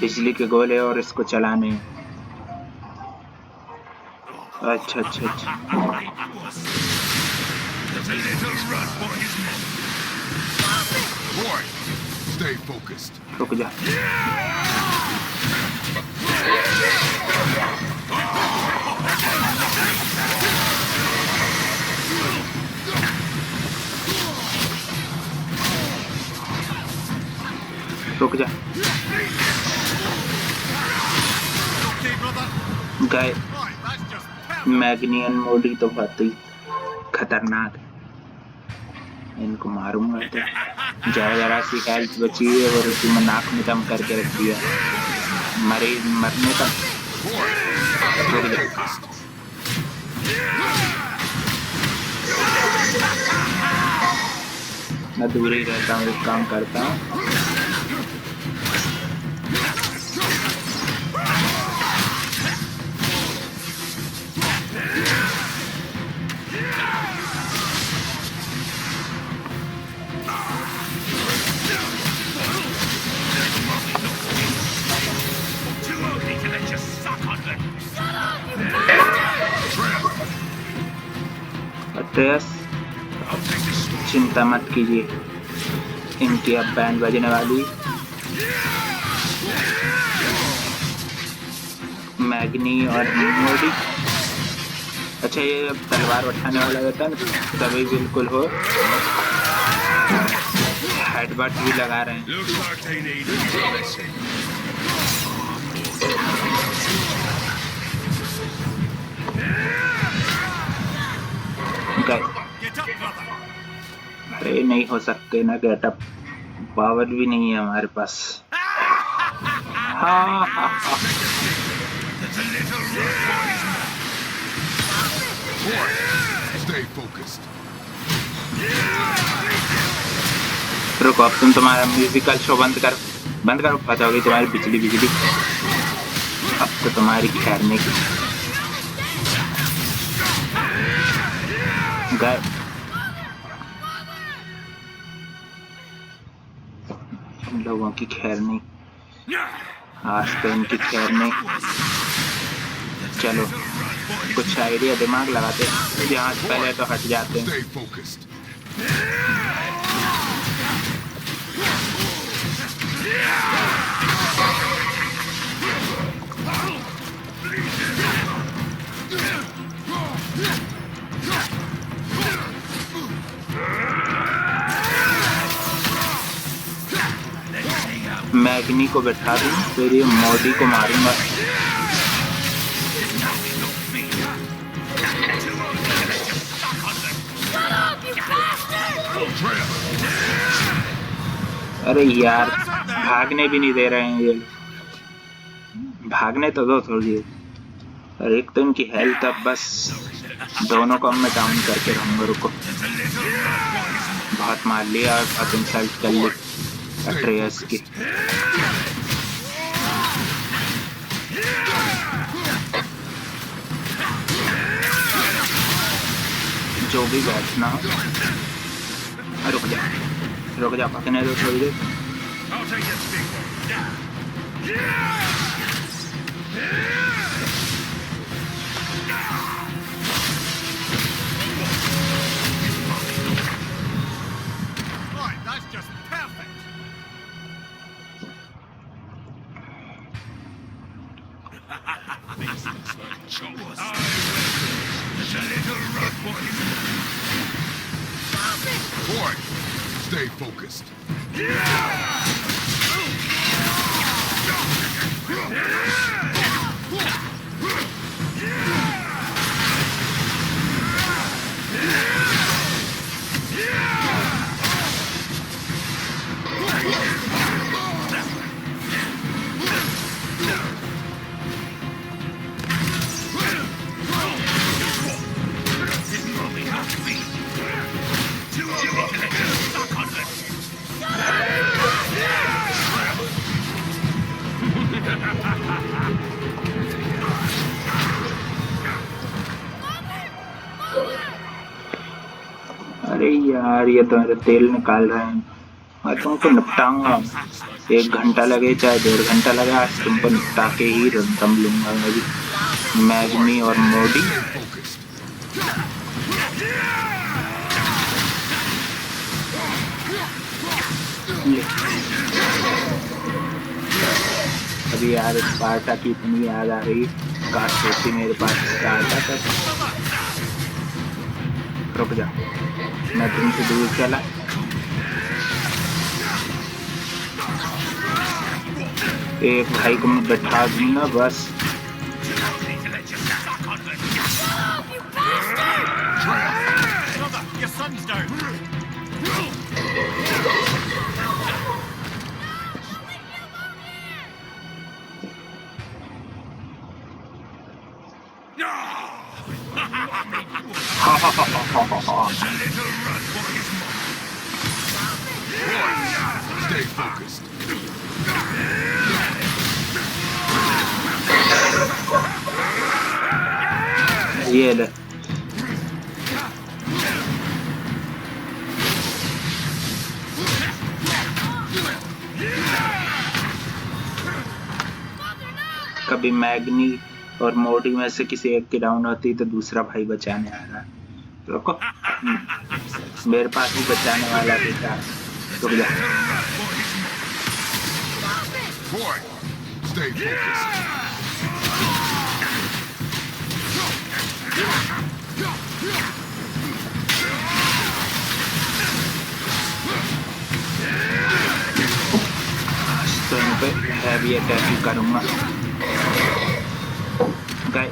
A: बिजली के गोले और इसको चलाने। अच्छा अच्छा अच्छा।
C: There's a little run for his money.
D: Boy, stay focused.
A: रुक जा। रुक जा। गए। मैग्नियन मोडी तो बहुत ही खतरनाक है। इनको मारूंगा तो जरा सी हेल्थ बची है और उसी में नाक में दम करके रख दिया। मरने का। रुक जा। मैं दूर ही रहता हूँ, एक काम करता हूँ। अट्रेयस, चिंता मत कीजिए, इनकी अब बैंड बजने वाली। मैग्नी और मोडी। अच्छा ये अब तलवार उठाने वाला रहता है ना, तभी बिल्कुल हो। हेडबट भी लगा रहे हैं।
C: Looks like they need a blessing.
A: गए। अरे नहीं हो सकते ना गेटअप, पावर भी नहीं है हमारे पास। हाँ हाँ हाँ।
C: There's a little run for his money.
D: Boy, stay focused.
A: रुको, अब तुम तुम्हारा म्यूजिकल शो बंद करो। पता होगी तुम्हारी बिजली। अब तो तुम्हारी खैर नहीं। गए। इन लोगों की खैर नहीं, आज तो इनकी खैर नहीं। चलो कुछ आइडिया दिमाग लगाते, यहाँ से पहले तो हट जाते हैं।
D: Stay focused.
A: मैग्नी को बैठा दूं, फिर ये मोडी को मारूंगा। अरे यार भागने भी नहीं दे रहे हैं ये लोग। भागने तो दो थोड़ी। और एक तो इनकी हेल्थ अब बस, दोनों को मैं डाउन करके रहूंगा। रुको, बहुत मार लिया और बहुत इंसल्ट कर ली अट्रेयस की। जो भी बैठना हो। रुक जा पकने दो थोड़ी देर।
C: I'll take that stick. Right, that's just perfect. This looks like chores. It's a little rug boy.
D: Boy, stay focused.
C: Didn't only have to be. Too easy to let you suck on this.
A: अरे यार ये तो मेरा तेल निकाल रहे हैं। मैं तुमको निपटाऊंगा। 1 घंटा लगे चाहे 1.5 घंटा लगे, आज तुमको निपटा के ही दम लूंगा मैं भी। मैग्नी और मोडी अभी यार स्पार्टा की इतनी याद आ रही, काश होती मेरे पास स्पार्टा तक। रुक जा, मैं तुमसे दूर चला। एक भाई को मैं बैठा दूंगा बस।
C: Your son's down.
D: Stay focused.
A: ये ले। कभी मैग्नी और मोडी में से किसी एक की डाउन होती तो दूसरा भाई बचाने आ रहा है। रुको, मेरे पास भी बचाने वाला भी था। रुक जा।
D: Boy, stay focused.
A: तो इन पे हैवी अटैक करूंगा। गए।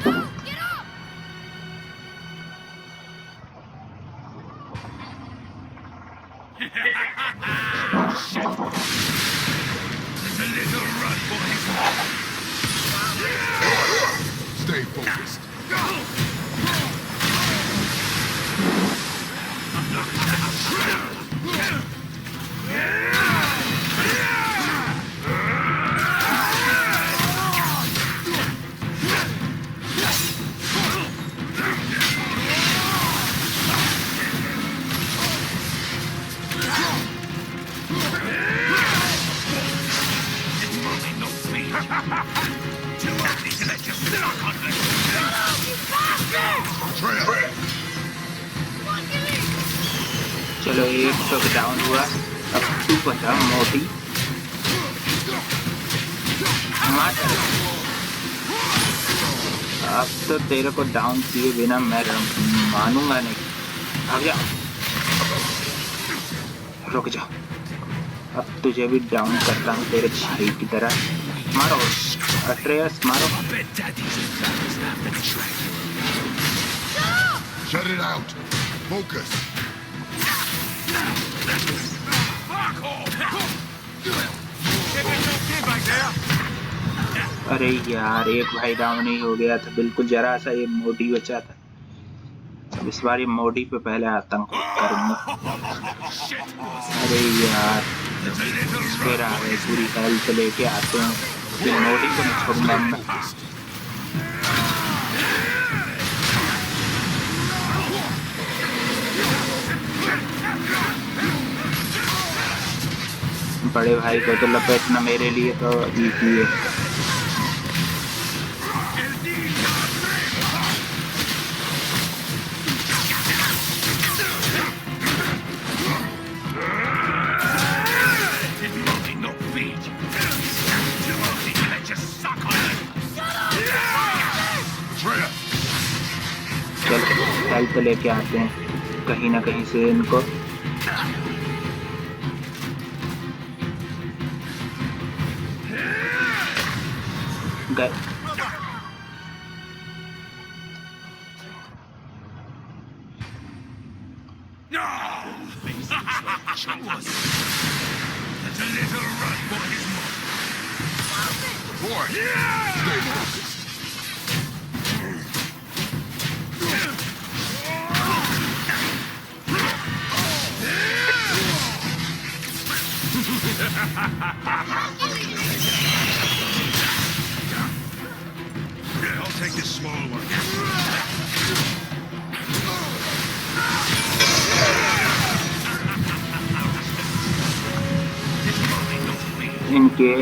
D: Stay focused.
A: चलो एक तो डाउन हुआ, अब तू बचा मोटी। अब तो तेरे को डाउन किए बिना मैं मानूंगा नहीं। भाग जा, रुक जा। अब तुझे भी डाउन करता हूँ तेरे भाई की तरह। मारो अट्रेयस, मारो।
D: Shut it out. Focus.
A: अरे यार एक भाई डाउन ही हो गया था, बिल्कुल जरा सा ये मोडी बचा था। इस बार ये मोडी पे पहले आतंक करूंगा। अरे यार फिर आ गए, पूरी हेल्थ लेके आते हैं, फिर मोडी को नहीं छोड़ूंगा मैं। बड़े भाई को तो लपेटना मेरे लिए तो इजी है। चल हेल्प लेके आते हैं कहीं ना कहीं से इनको। गए
D: Boy, stay focused.
C: I'll take this small one.
A: इनके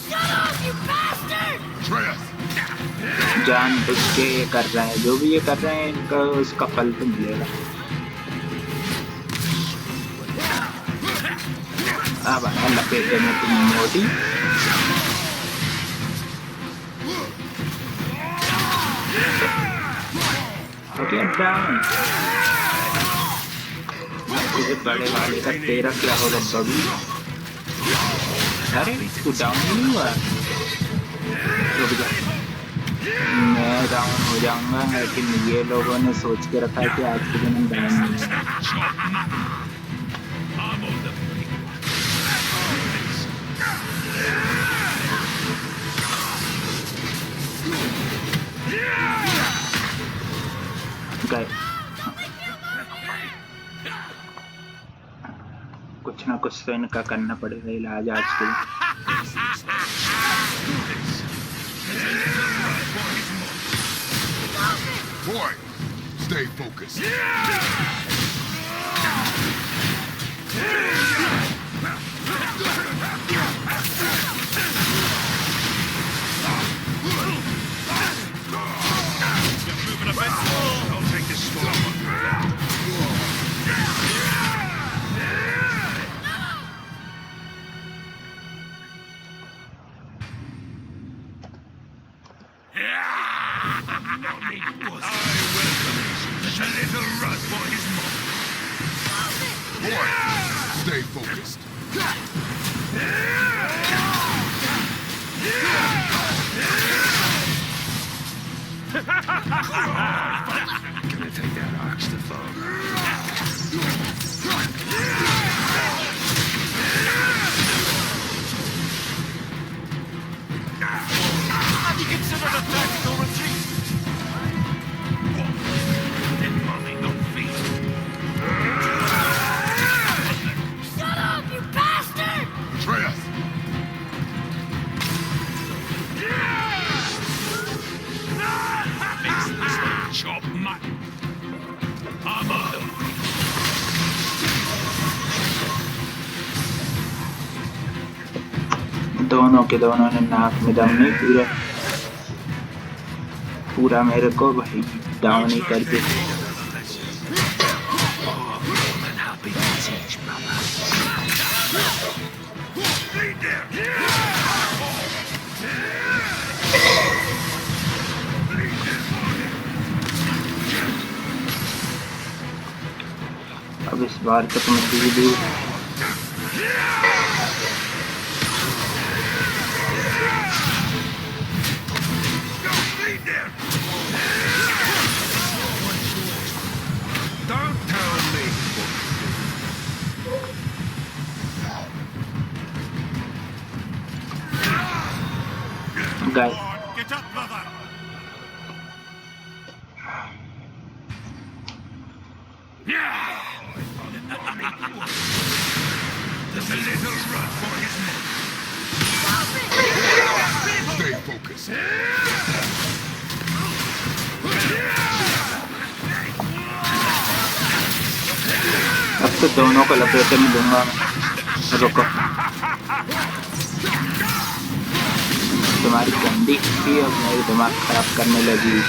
E: Shut up, you bastard!
D: Atreus,
A: जान बुझ के ये कर रहे हैं, जो भी ये कर रहे हैं इनका उसका फल तो मिलेगा। अब आया लपेटे में तुम मोटी। Okay down. तुझे बड़े वाले का तेरा क्या होगा बबी? अरे तू डाउन ही नहीं हुआ। रुक जा, मैं डाउन हो जाऊंगा, लेकिन ये लोगों ने सोच के रखा है कि आज के दिन हम डाउन नहीं होंगे। गए कुछ ना कुछ तो इनका करना पड़ेगा इलाज आज के लिए।
D: boy, stay focused.
C: I'll take this small one. There's a little run for his money.
D: Boy, stay focused.
C: Gonna take that ox to farm. Have you considered a tactical retreat? Didn't mommy no feet.
E: Shut up, you bastard!
D: Atreus,
C: Chop mutton. I'm up.
A: दोनों के दोनों ने नाक में दम नहीं, पूरा पूरा मेरे को भाई डाउन ही कर दिया। अब इस बार तक मैं दूर
C: Don't tell me.
A: गए।
C: Get up, brother. There's a little run for his money.
D: stay focused.
A: अब तो दोनों को लपेटे में दूंगा मैं। रुको, तुम्हारी गंदी थी और मेरी दिमाग खराब करने लगी।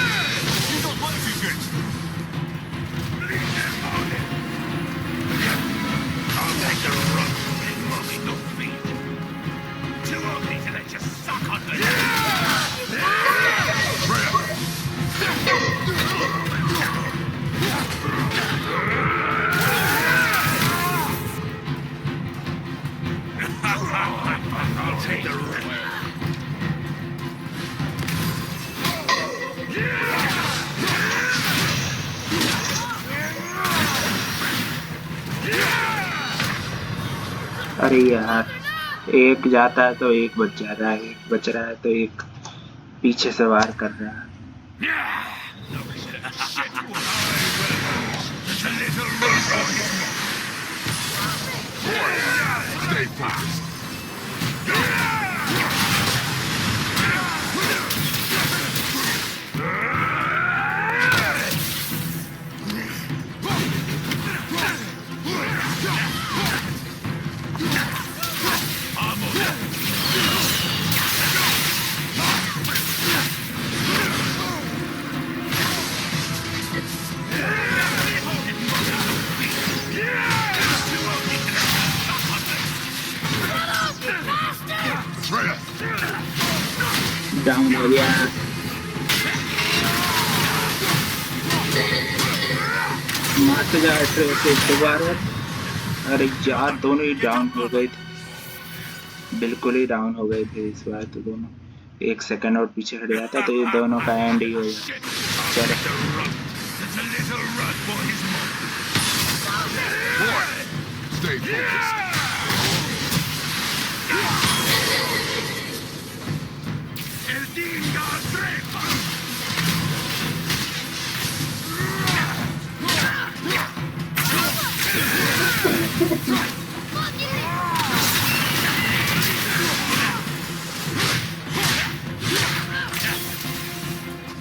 A: अरे यार, एक जाता है तो एक बच जा रहा है, एक बच रहा है तो एक पीछे से वार कर रहा है।
D: Stay focused.
A: डाउन हो गया। मारते जा से दोबारा। अरे यार, दोनों ही डाउन हो गए थे, बिल्कुल ही डाउन हो गए थे इस बार तो दोनों। एक सेकंड और पीछे हट जाता तो ये दोनों का एंड ही हो गया। चलो
D: Stay focused.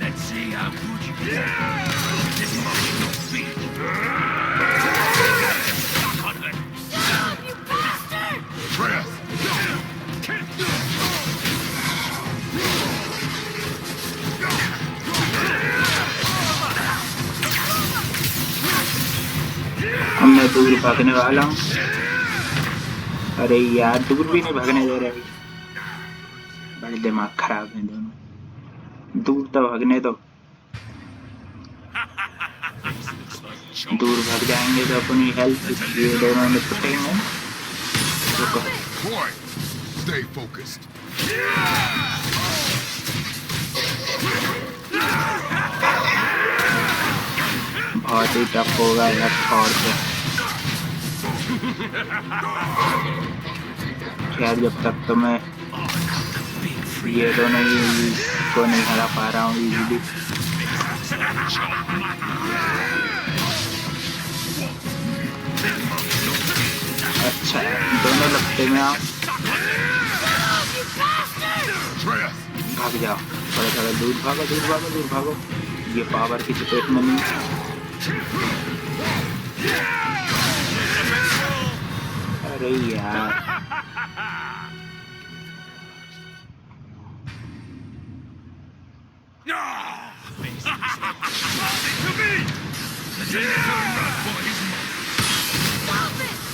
C: Let's see how good you can. This monkey no feet. Stuck on it.
E: Stop, you bastard!
D: Atreus!
A: अब मैं दूर भागने वाला हूँ। अरे यार, दूर भी नहीं भागने दे रहे, बड़े दिमाग खराब है दोनों। दूर तो भागने दो, दूर भाग जाएंगे तो अपनी हेल्थ ये दोनों निपटेंगे। रुको,
D: Boy, stay focused.
A: बहुत ही टफ होगा यार और से। खैर, जब तक तो मैं ये दोनों ही को नहीं हरा पा रहा हूँ इजीली। अच्छा, दोनों लगते में आप
D: Atreus!
A: भाग जाओ, थोड़ा थोड़ा दूर भागो, दूर भागो, दूर भागो। ये पावर की चपेट में नहीं। अरे यार,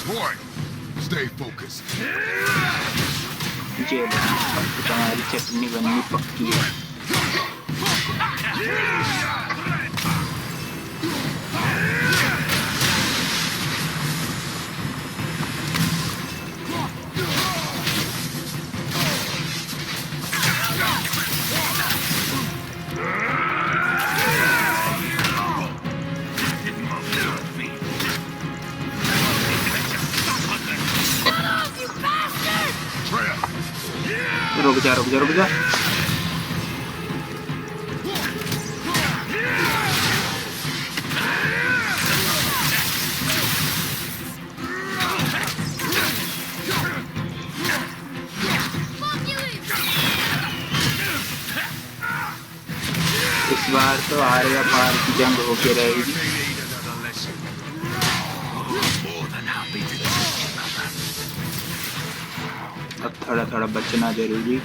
D: Boy, stay focused.
A: ये तुम्हारी चटनी बननी पक्की है। रुक जा, रुक जा, रुक जा। इस बार तो आर्या पार की जंग होके रहेगी।
C: They need another lesson. More than
A: थोड़ा थोड़ा बचना जरूरी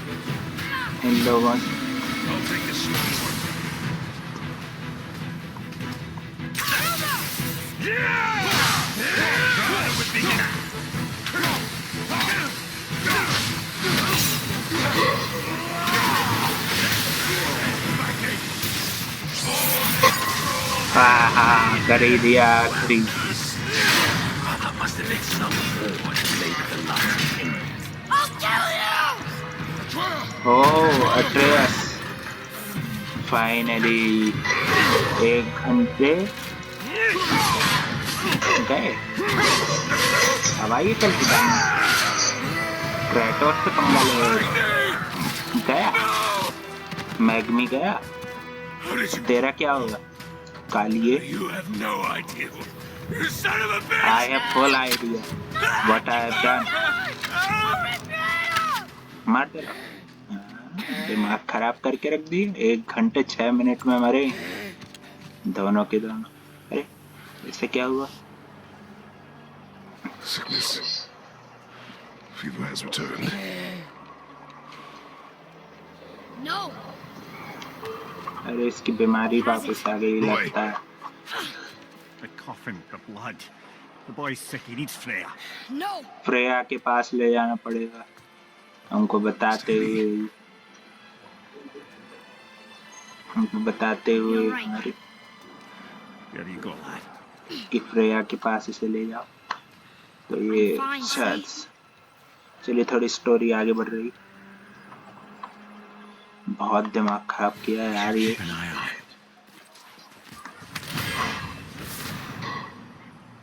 A: इन लोगों से।
C: I'll take the small one.
A: हाँ कर ही दिया आखिरी।
C: Brother must have been some fool and played with the last.
E: I'll kill you!
A: Oh Atreus, finally 1 घंटे गए। अब आइए चल के क्रेटोस से पंगा ले गया। मैग्मी गया।
C: How did you?
A: तेरा क्या होगा कालिए?
C: You have no idea. You son of a bitch!
A: I have full idea what I have done. मार दे रहा। दिमाग खराब करके रख दिए। 1 घंटे 6 मिनट में मरे दोनों के दोनों। अरे इससे क्या हुआ?
D: Sickness. Fever has returned.
E: No!
A: अरे इसकी बीमारी वापस आ गई लगता है।
F: The coffin, the blood. The boy's sick, he needs Freya.
E: No!
A: Freya के पास ले जाना पड़ेगा हमको बताते हुए हमारे
F: There you go, lad.
A: कि फ्रेया के पास इसे ले जाओ। तो ये
E: I'm fine,
A: शायद चलिए थोड़ी स्टोरी आगे बढ़ रही। बहुत दिमाग खराब किया है यार ये।
C: Keep an eye on it.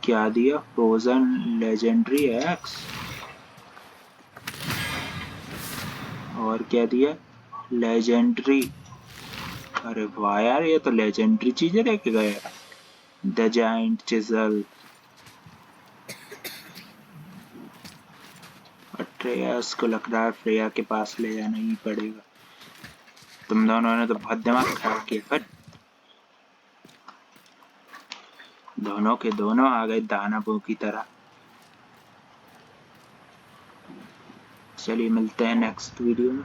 A: क्या दिया? फ्रोजन लेजेंडरी एक्स और क्या दिया? लेजेंडरी। अरे वाह यार ये तो लेजेंडरी चीजें लेके गए। The giant chisel. अट्रेयस को लग रहा है फ्रेया के पास ले जाना ही पड़ेगा। तुम दोनों ने तो बहुत दिमाग खराब किया। दोनों के दोनों आ गए दानवों की तरह। चलिए मिलते हैं नेक्स्ट वीडियो में।